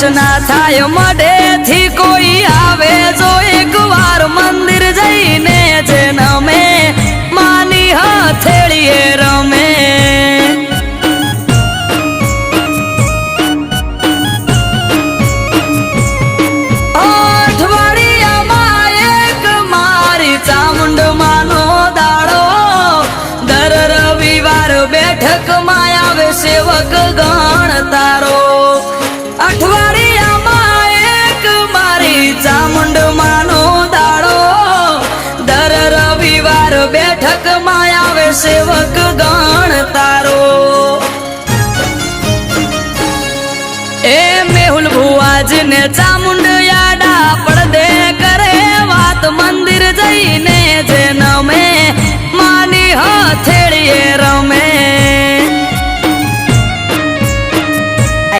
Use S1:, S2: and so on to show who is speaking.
S1: દર્શના થાય મઢે થી કોઈ આવે જો એક વાર મંદિર જઈને જે નમે માની હથેળીએ રમે અઠવાડિયામાં એક મારી ચામુંડ માનો દાડો દર રવિવાર બેઠકમાં આવે સેવક ગણ તારો અઠવાડિયામાં એક મારી ચામુંડ માનો દાડો દર રવિવાર બેઠકમાં આવે સેવક ગણ તારો એ મેહુલ ભુવાજને ચામુંડ યાડા પડદે કરે વાત મંદિર જઈને જે નમે માની હથેળીએ રમ